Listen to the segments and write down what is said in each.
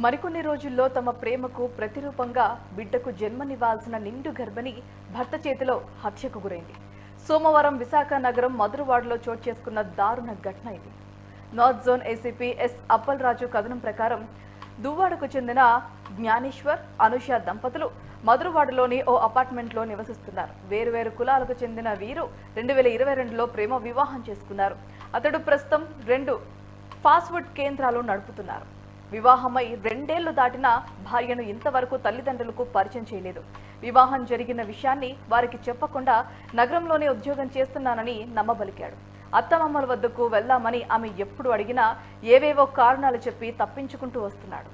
మరికొన్ని రోజుల్లో తమ ప్రేమకు ప్రతిరూపంగా బిడ్డకు జన్మనివ్వాల్సిన నిండు గర్భిణి భర్త చేతిలో హత్యకు గురైంది. సోమవారం విశాఖ నగరం మధురవాడలో చోటు చేసుకున్న దారుణ ఘటన ఇది. North zone ACP S Appalaraju కథనం ప్రకారం దువ్వాడకు చెందిన జ్ఞానేశ్వర్, అనుష దంపతులు మధురవాడలోని ఓ అపార్ట్మెంట్లో నివసిస్తున్నారు. వేరువేరు కులాలకు చెందిన వీరు 2022లో ప్రేమ వివాహం చేసుకున్నారు. అతడు ప్రస్తుతం 2 ఫాస్ట్ ఫుడ్ కేంద్రాలు నడుపుతున్నారు. వివాహమై 2 ఏళ్లు దాటినా భార్యను ఇంతవరకు తల్లిదండ్రులకు పరిచయం చేయలేదు. వివాహం జరిగిన విషయాన్ని వారికి చెప్పకుండా నగరంలోనే ఉద్యోగం చేస్తున్నానని నమ్మబలికాడు. అత్తమామల వద్దకు వెళ్లామని ఆమె ఎప్పుడు అడిగినా ఏవేవో కారణాలు చెప్పి తప్పించుకుంటూ వస్తున్నాడు.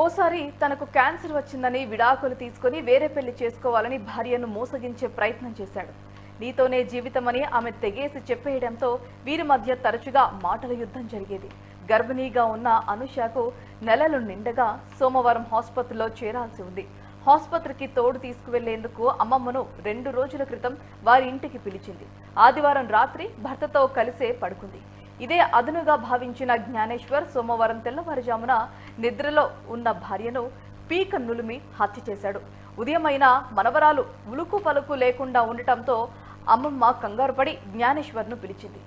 ఓసారి తనకు క్యాన్సర్ వచ్చిందని విడాకులు తీసుకుని వేరే పెళ్లి చేసుకోవాలని భార్యను మోసగించే ప్రయత్నం చేశాడు. నీతోనే జీవితమని ఆమె తెగేసి చెప్పేయడంతో వీరి మధ్య తరచుగా మాటల యుద్ధం జరిగేది. గర్భిణీగా ఉన్న అనుషకు నెలలు నిండగా సోమవారం ఆసుపత్రిలో చేరాల్సి ఉంది. ఆసుపత్రికి తోడు తీసుకువెళ్లేందుకు అమ్మమ్మను 2 రోజుల క్రితం వారి ఇంటికి పిలిచింది. ఆదివారం రాత్రి భర్తతో కలిసే పడుకుంది. ఇదే అదునుగా భావించిన జ్ఞానేశ్వర్ సోమవారం తెల్లవారుజామున నిద్రలో ఉన్న భార్యను పీక నులిమి హత్య చేశాడు. ఉదయమైనా మనవరాలు ఉలుకు పలుకు లేకుండా ఉండటంతో అమ్మమ్మ కంగారుపడి జ్ఞానేశ్వర్ను పిలిచింది.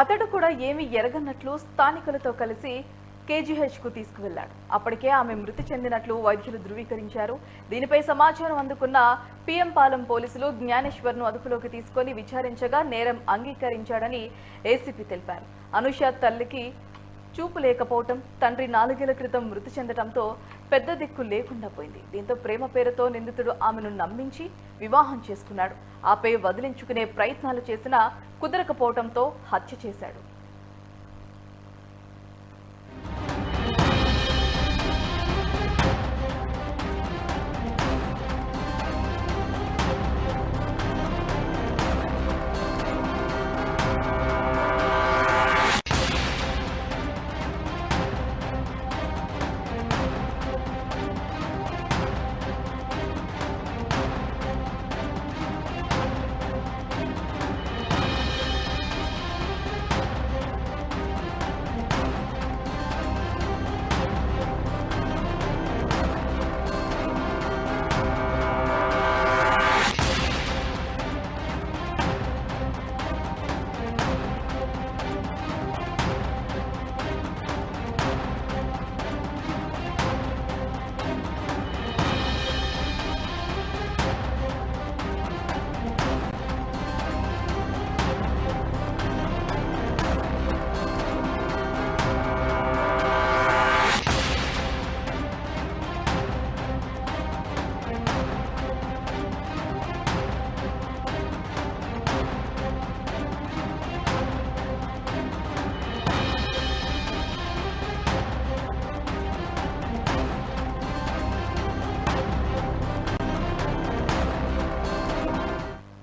అతడు కూడా ఏమీ ఎరగనట్లు స్థానికులతో కలిసి కేజీహెచ్కు తీసుకువెళ్లాడు. అప్పటికే ఆమె మృతి చెందినట్లు వైద్యులు ధృవీకరించారు. దీనిపై సమాచారం అందుకున్న పిఎం పాలెం పోలీసులు జ్ఞానేశ్వర్ను అదుపులోకి తీసుకుని విచారించగా నేరం అంగీకరించాడని ఏసీపీ తెలిపారు. అనుష తల్లికి చూపు లేకపోవటం, తండ్రి 4 ఏళ్ల క్రితం మృతి చెందడంతో పెద్ద దిక్కు లేకుండా పోయింది. దీంతో ప్రేమ పేరుతో నిందితుడు ఆమెను నమ్మించి వివాహం చేసుకున్నాడు. ఆపై వదిలించుకునే ప్రయత్నాలు చేసినా కుదరకపోవడంతో హత్య చేశాడు.